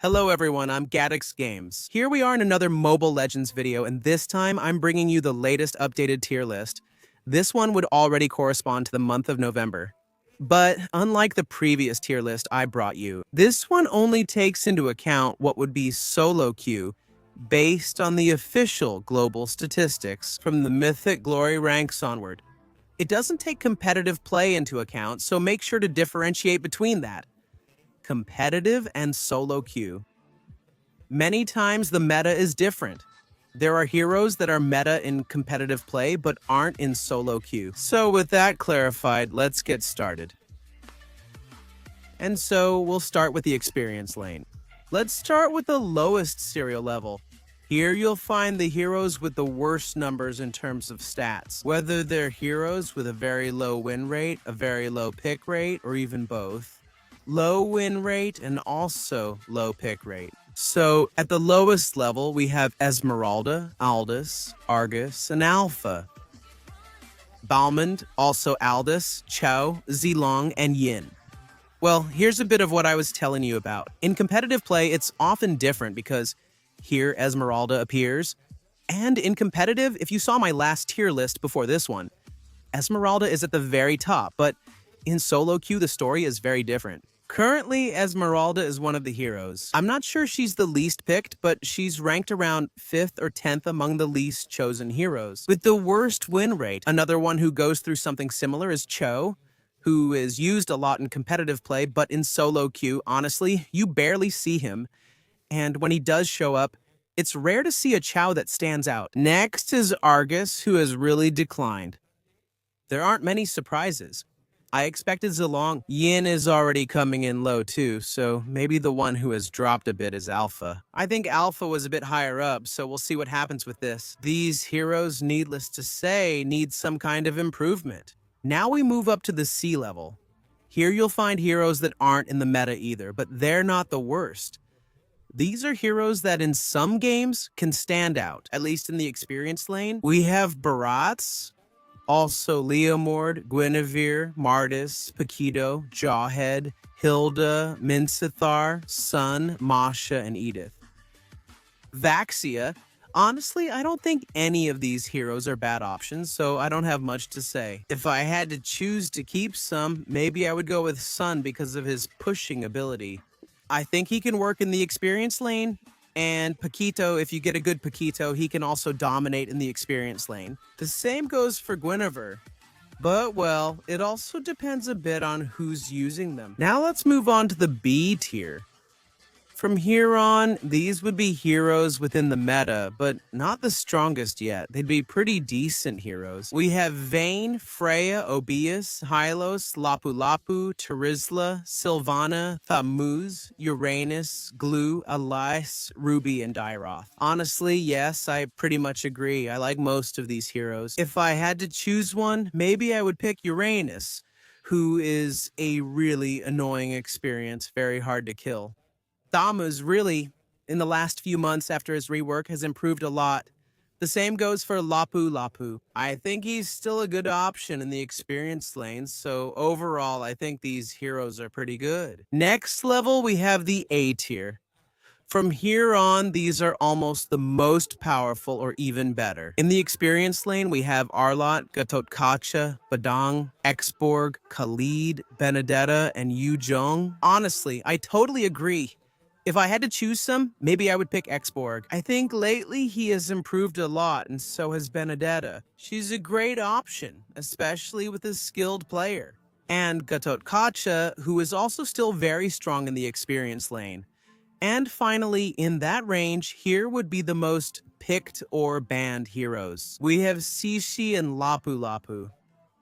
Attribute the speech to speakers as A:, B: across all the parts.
A: Hello everyone, I'm Gaddix Games. Here we are in another Mobile Legends video, and this time I'm bringing you the latest updated tier list. This one would already correspond to the month of November. But unlike the previous tier list I brought you, this one only takes into account what would be solo queue based on the official global statistics from the Mythic Glory ranks onward. It doesn't take competitive play into account, so make sure to differentiate between that. Competitive and solo queue. Many times the meta is different. There are heroes that are meta in competitive play but aren't in solo queue. So with that clarified, let's get started. And so we'll start with the experience lane. Let's start with the lowest serial level. Here you'll find the heroes with the worst numbers in terms of stats, whether they're heroes with a very low win rate, a very low pick rate, or even both. Low win rate and also low pick rate. So at the lowest level, we have Esmeralda, Aldous, Argus, and Alpha. Balmond, also Aldous, Chou, Zilong, and Yin. Well, here's a bit of what I was telling you about. In competitive play, it's often different because here Esmeralda appears, and in competitive, if you saw my last tier list before this one, Esmeralda is at the very top, but in solo queue, the story is very different. Currently, Esmeralda is one of the heroes. I'm not sure she's the least picked, but she's ranked around 5th or 10th among the least chosen heroes. With the worst win rate, another one who goes through something similar is Chou, who is used a lot in competitive play, but in solo queue, honestly, you barely see him. And when he does show up, it's rare to see a Chou that stands out. Next is Argus, who has really declined. There aren't many surprises. I expected Zilong. Yin is already coming in low too, so maybe the one who has dropped a bit is Alpha. I think Alpha was a bit higher up, so we'll see what happens with this. These heroes, needless to say, need some kind of improvement. Now we move up to the C level. Here you'll find heroes that aren't in the meta either, but they're not the worst. These are heroes that in some games can stand out, at least in the experience lane. We have Barats, also Leomord, Guinevere, Martis, Paquito, Jawhead, Hilda, Mincithar, Sun, Masha, and Edith. Vaxia. Honestly, I don't think any of these heroes are bad options, so I don't have much to say. If I had to choose to keep some, maybe I would go with Sun because of his pushing ability. I think he can work in the experience lane, and Paquito, if you get a good Paquito, he can also dominate in the experience lane. The same goes for Guinevere. But, well, it also depends a bit on who's using them. Now let's move on to the B tier. From here on, these would be heroes within the meta, but not the strongest yet. They'd be pretty decent heroes. We have Vayne, Freya, Obeus, Hylos, Lapu Lapu, Terizla, Sylvana, Thamuz, Uranus, Glue, Elias, Ruby, and Dairoth. Honestly, yes, I pretty much agree. I like most of these heroes. If I had to choose one, maybe I would pick Uranus, who is a really annoying experience, very hard to kill. Thamuz really, in the last few months after his rework, has improved a lot. The same goes for Lapu Lapu. I think he's still a good option in the experience lanes, so overall, I think these heroes are pretty good. Next level, we have the A tier. From here on, these are almost the most powerful or even better. In the experience lane, we have Arlott, Gatotkacha, Badang, Exborg, Khalid, Benedetta, and Yu Zhong. Honestly, I totally agree. If I had to choose some, maybe I would pick Exborg. I think lately he has improved a lot, and so has Benedetta. She's a great option, especially with a skilled player. And Gatotkacha, who is also still very strong in the experience lane. And finally, in that range, here would be the most picked or banned heroes. We have Xixi and Lapu Lapu.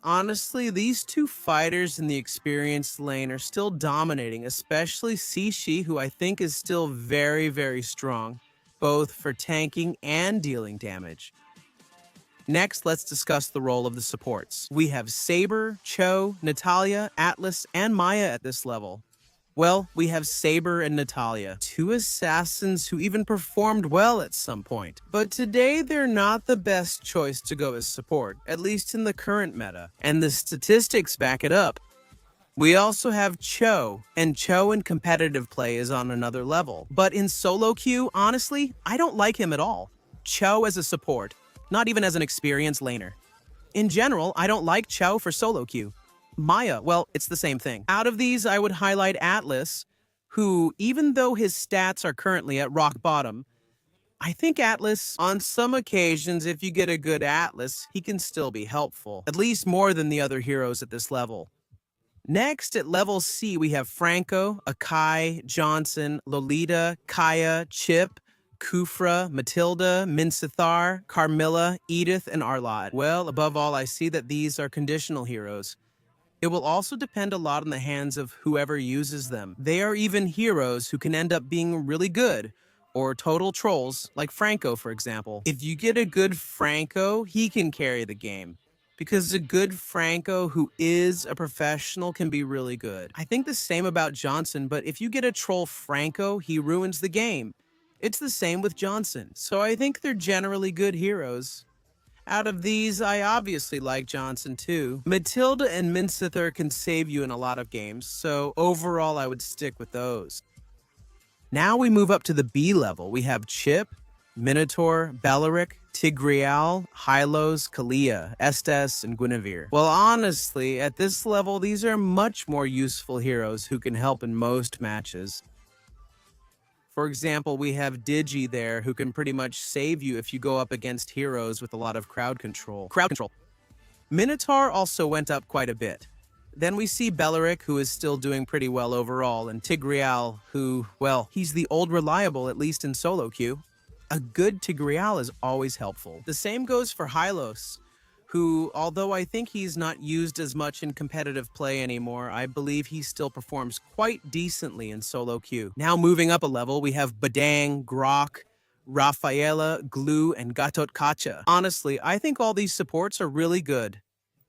A: Honestly, these two fighters in the experience lane are still dominating, especially Xixi, who I think is still very, very strong, both for tanking and dealing damage. Next, let's discuss the role of the supports. We have Saber, Chou, Natalia, Atlas, and Maya at this level. Well, we have Saber and Natalia, two assassins who even performed well at some point. But today, they're not the best choice to go as support, at least in the current meta. And the statistics back it up. We also have Cho, and Cho in competitive play is on another level. But in solo queue, honestly, I don't like him at all. Cho as a support, not even as an experienced laner. In general, I don't like Cho for solo queue. Maya, well, it's the same thing. Out of these, I would highlight Atlas, who, even though his stats are currently at rock bottom, I think Atlas, on some occasions, if you get a good Atlas, he can still be helpful, at least more than the other heroes at this level. Next, at level C, we have Franco, Akai, Johnson, Lolita, Kaya, Chip, Kufra, Matilda, Minsithar, Carmilla, Edith, and Arlott. Well, above all, I see that these are conditional heroes. It will also depend a lot on the hands of whoever uses them. They are even heroes who can end up being really good, or total trolls, like Franco, for example. If you get a good Franco, he can carry the game, because a good Franco who is a professional can be really good. I think the same about Johnson, but if you get a troll Franco, he ruins the game. It's the same with Johnson, so I think they're generally good heroes. Out of these, I obviously like Johnson too. Matilda and Minsithar can save you in a lot of games, so overall I would stick with those. Now we move up to the B level. We have Chip, Minotaur, Beleric, Tigreal, Hylos, Kalia, Estes, and Guinevere. Well, honestly, at this level, these are much more useful heroes who can help in most matches. For example, we have Digi there, who can pretty much save you if you go up against heroes with a lot of crowd control. Minotaur also went up quite a bit. Then we see Beleric, who is still doing pretty well overall, and Tigreal, who, well, he's the old reliable, at least in solo queue. A good Tigreal is always helpful. The same goes for Hylos, who, although I think he's not used as much in competitive play anymore, I believe he still performs quite decently in solo queue. Now moving up a level, we have Badang, Grok, Rafaela, Glue, and Gatot Kacha. Honestly, I think all these supports are really good.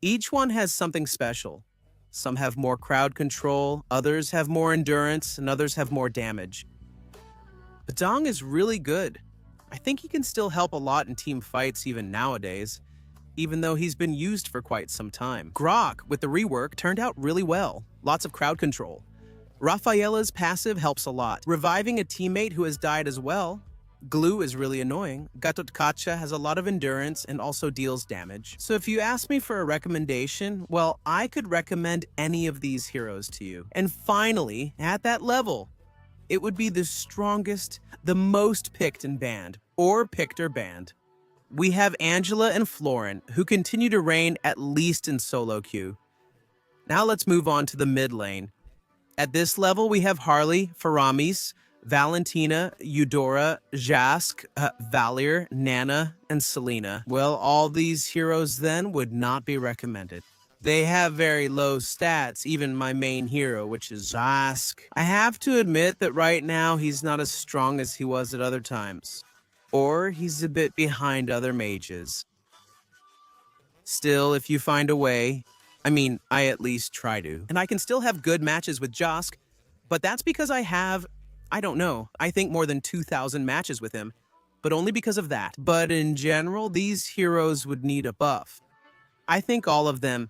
A: Each one has something special. Some have more crowd control, others have more endurance, and others have more damage. Badang is really good. I think he can still help a lot in team fights even nowadays, even though he's been used for quite some time. Grok, with the rework, turned out really well. Lots of crowd control. Rafaela's passive helps a lot. Reviving a teammate who has died as well. Glue is really annoying. Gatot Kacha has a lot of endurance and also deals damage. So if you ask me for a recommendation, well, I could recommend any of these heroes to you. And finally, at that level, it would be the strongest, the most picked and banned, or picked or banned. We have Angela and Florin, who continue to reign at least in solo queue. Now let's move on to the mid lane. At this level, we have Harley, Faramis, Valentina, Eudora, Jask, Valier, Nana, and Selena. Well, all these heroes then would not be recommended. They have very low stats, even my main hero, which is Jask. I have to admit that right now he's not as strong as he was at other times. Or he's a bit behind other mages. Still, if you find a way, I at least try to. And I can still have good matches with Jask, but that's because I have, I think more than 2,000 matches with him, but only because of that. But in general, these heroes would need a buff. I think all of them,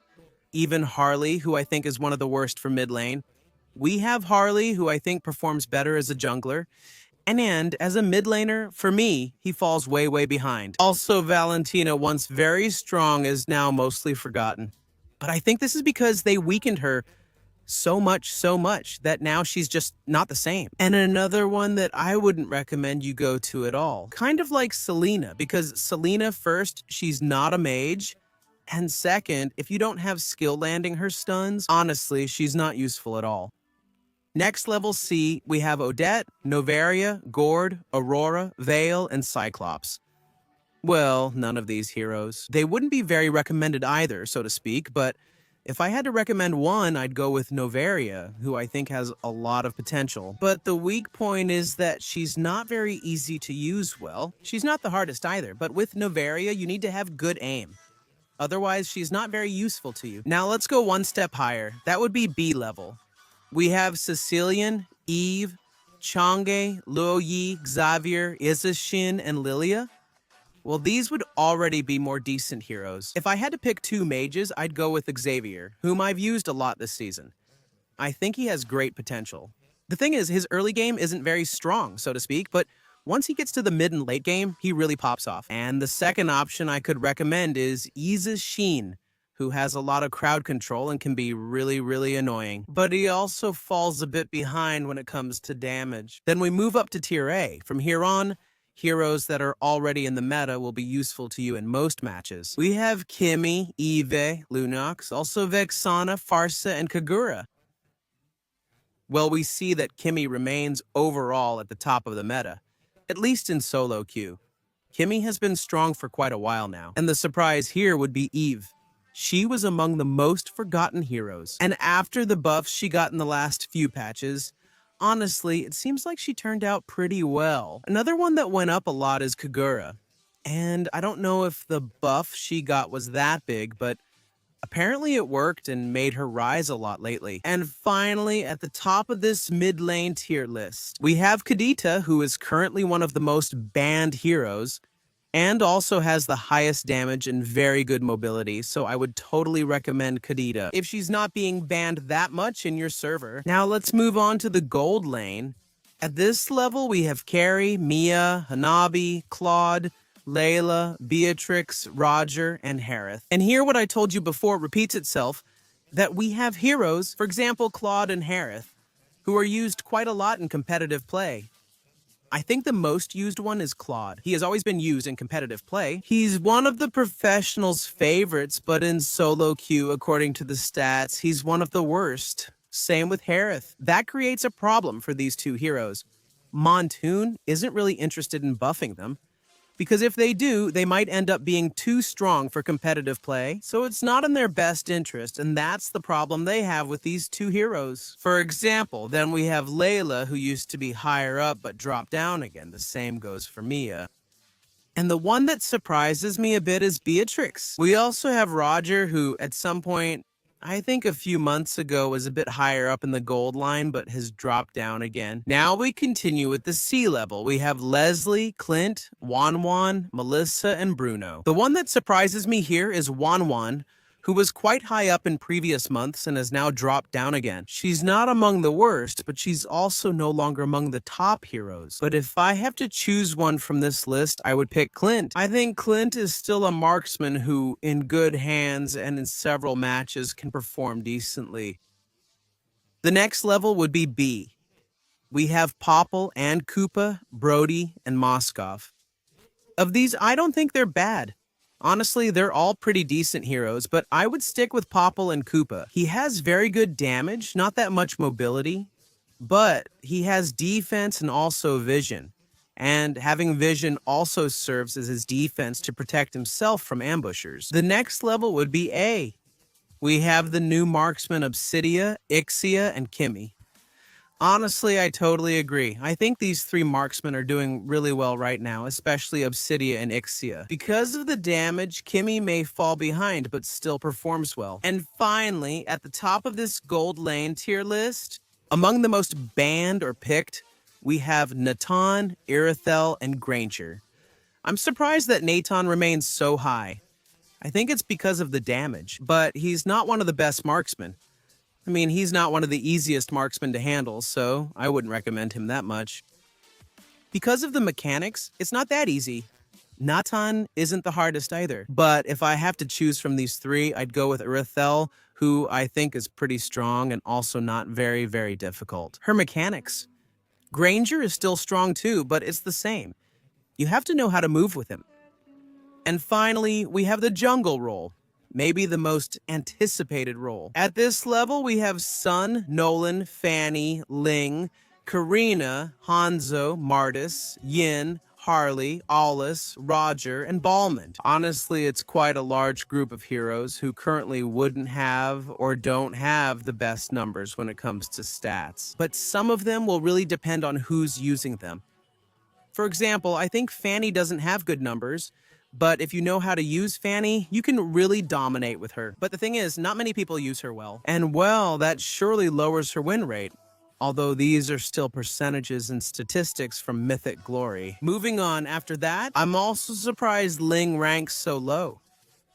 A: even Harley, who I think is one of the worst for mid lane. We have Harley, who I think performs better as a jungler, and as a mid laner, for me, he falls way, way behind. Also, Valentina, once very strong, is now mostly forgotten. But I think this is because they weakened her so much, that now she's just not the same. And another one that I wouldn't recommend you go to at all. Kind of like Selena, because Selena, first, she's not a mage. And second, if you don't have skill landing her stuns, honestly, she's not useful at all. Next, level C, we have Odette, Novaria, Gord, Aurora, Vale, and Cyclops. Well, none of these heroes. They wouldn't be very recommended either, so to speak, but if I had to recommend one, I'd go with Novaria, who I think has a lot of potential. But the weak point is that she's not very easy to use well. She's not the hardest either, but with Novaria, you need to have good aim. Otherwise, she's not very useful to you. Now let's go one step higher. That would be B level. We have Sicilian, Eve, Chang'e, Luoyi, Xavier, Izashin, and Lilia. Well, these would already be more decent heroes. If I had to pick two mages, I'd go with Xavier, whom I've used a lot this season. I think he has great potential. The thing is, his early game isn't very strong, so to speak, but once he gets to the mid and late game, he really pops off. And the second option I could recommend is Iza Sheen, who has a lot of crowd control and can be really, really annoying. But he also falls a bit behind when it comes to damage. Then we move up to Tier A. From here on, heroes that are already in the meta will be useful to you in most matches. We have Kimi, Eve, Lunox, also Vexana, Farsa, and Kagura. Well, we see that Kimi remains overall at the top of the meta, at least in solo queue. Kimi has been strong for quite a while now, and the surprise here would be Eve. She was among the most forgotten heroes, and after the buffs she got in the last few patches, honestly, it seems like she turned out pretty well. Another one that went up a lot is Kagura, and I don't know if the buff she got was that big, but apparently it worked and made her rise a lot lately. And finally, at the top of this mid lane tier list, we have Kadita, who is currently one of the most banned heroes, and also has the highest damage and very good mobility, so I would totally recommend Kadita if she's not being banned that much in your server. Now let's move on to the gold lane. At this level, we have Carrie, Mia, Hanabi, Claude, Layla, Beatrix, Roger, and Harith. And here what I told you before repeats itself, that we have heroes, for example Claude and Harith, who are used quite a lot in competitive play. I think the most used one is Claude. He has always been used in competitive play. He's one of the professionals' favorites, but in solo queue, according to the stats, he's one of the worst. Same with Harith. That creates a problem for these two heroes. Montoon isn't really interested in buffing them, because if they do, they might end up being too strong for competitive play, so it's not in their best interest, and that's the problem they have with these two heroes. For example, then we have Layla, who used to be higher up but dropped down again. The same goes for Mia. And the one that surprises me a bit is Beatrix. We also have Roger, who at some point, I think a few months ago, was a bit higher up in the gold line, but has dropped down again. Now we continue with the C level. We have Leslie, Clint, Wanwan, Melissa, and Bruno. The one that surprises me here is Wanwan, who was quite high up in previous months and has now dropped down again. She's not among the worst, but she's also no longer among the top heroes. But if I have to choose one from this list, I would pick Clint. I think Clint is still a marksman who, in good hands and in several matches, can perform decently. The next level would be B. We have Popple and Koopa, Brody, and Moskov. Of these, I don't think they're bad. Honestly, they're all pretty decent heroes, but I would stick with Popple and Koopa. He has very good damage, not that much mobility, but he has defense and also vision. And having vision also serves as his defense to protect himself from ambushers. The next level would be A. We have the new marksmen Obsidia, Ixia, and Kimi. Honestly, I totally agree. I think these three marksmen are doing really well right now, especially Obsidia and Ixia. Because of the damage, Kimi may fall behind, but still performs well. And finally, at the top of this gold lane tier list, among the most banned or picked, we have Natan, Irithel, and Granger. I'm surprised that Natan remains so high. I think it's because of the damage, but he's not one of the best marksmen. I mean, he's not one of the easiest marksmen to handle, so I wouldn't recommend him that much. Because of the mechanics, it's not that easy. Natan isn't the hardest either. But if I have to choose from these three, I'd go with Irithel, who I think is pretty strong and also not very, very difficult. Her mechanics. Granger is still strong too, but it's the same. You have to know how to move with him. And finally, we have the jungle role. Maybe the most anticipated role. At this level, we have Sun, Nolan, Fanny, Ling, Karina, Hanzo, Martis, Yin, Harley, Aulus, Roger, and Balmond. Honestly, it's quite a large group of heroes who currently wouldn't have or don't have the best numbers when it comes to stats. But some of them will really depend on who's using them. For example, I think Fanny doesn't have good numbers, but if you know how to use Fanny, you can really dominate with her. But the thing is, not many people use her well. And well, that surely lowers her win rate. Although these are still percentages and statistics from Mythic Glory. Moving on after that, I'm also surprised Ling ranks so low.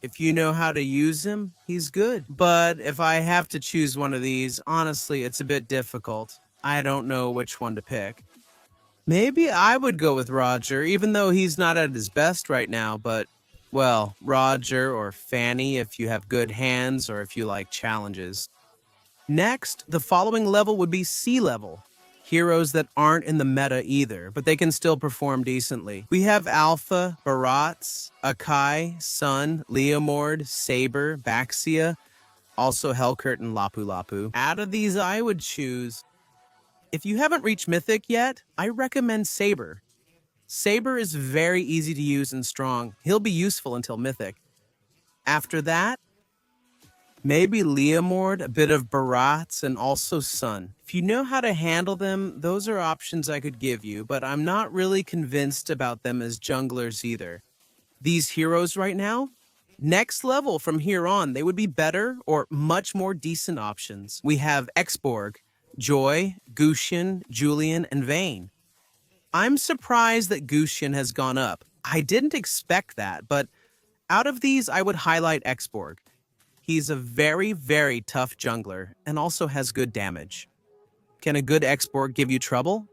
A: If you know how to use him, he's good. But if I have to choose one of these, honestly, it's a bit difficult. I don't know which one to pick. Maybe I would go with Roger, even though he's not at his best right now, but, well, Roger or Fanny if you have good hands or if you like challenges. Next, the following level would be sea level. Heroes that aren't in the meta either, but they can still perform decently. We have Alpha, Barats, Akai, Sun, Leomord, Saber, Baxia, also Hellcurt and Lapu Lapu. Out of these, I would choose... If you haven't reached Mythic yet, I recommend Saber. Saber is very easy to use and strong. He'll be useful until Mythic. After that, maybe Leomord, a bit of Barats, and also Sun. If you know how to handle them, those are options I could give you, but I'm not really convinced about them as junglers either. These heroes right now, next level from here on, they would be better or much more decent options. We have Exborg, Joy, Gusion, Julian, and Vayne. I'm surprised that Gusion has gone up. I didn't expect that, but out of these, I would highlight Exborg. He's a very, very tough jungler and also has good damage. Can a good Exborg give you trouble?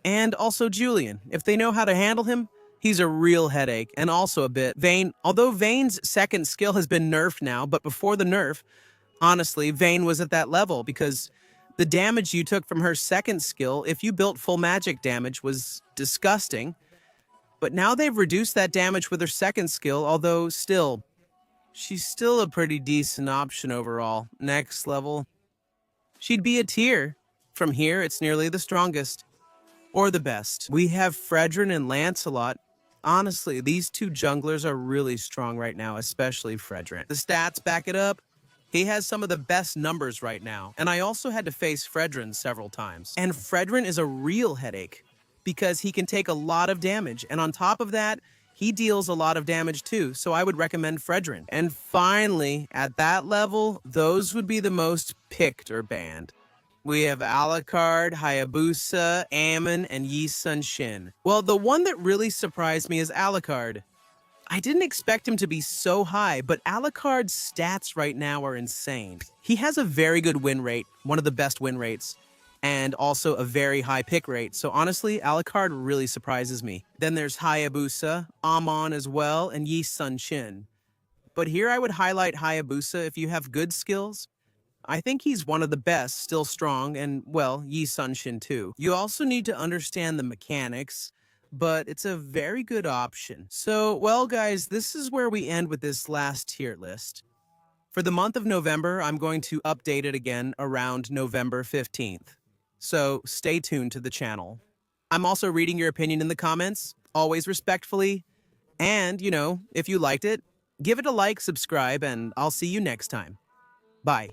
A: And also Julian. If they know how to handle him, he's a real headache and also a bit. Vayne, although Vayne's second skill has been nerfed now, but before the nerf, honestly, Vayne was at that level because the damage you took from her second skill, if you built full magic damage, was disgusting. But now they've reduced that damage with her second skill, although still, she's still a pretty decent option overall. Next level, she'd be a tier. From here, it's nearly the strongest. Or the best. We have Fredrin and Lancelot. Honestly, these two junglers are really strong right now, especially Fredrin. The stats back it up. He has some of the best numbers right now. And I also had to face Fredrin several times. And Fredrin is a real headache because he can take a lot of damage. And on top of that, he deals a lot of damage too. So I would recommend Fredrin. And finally, at that level, those would be the most picked or banned. We have Alucard, Hayabusa, Ammon, and Yi Sun Shin. Well, the one that really surprised me is Alucard. I didn't expect him to be so high, but Alucard's stats right now are insane. He has a very good win rate, one of the best win rates, and also a very high pick rate. So honestly, Alucard really surprises me. Then there's Hayabusa, Amon as well, and Yi Sun Shin. But here I would highlight Hayabusa if you have good skills. I think he's one of the best, still strong, and, well, Yi Sun Shin too. You also need to understand the mechanics, but it's a very good option. So, well, guys, this is where we end with this last tier list. For the month of November, I'm going to update it again around November 15th. So stay tuned to the channel. I'm also reading your opinion in the comments, always respectfully. And, if you liked it, give it a like, subscribe, and I'll see you next time. Bye.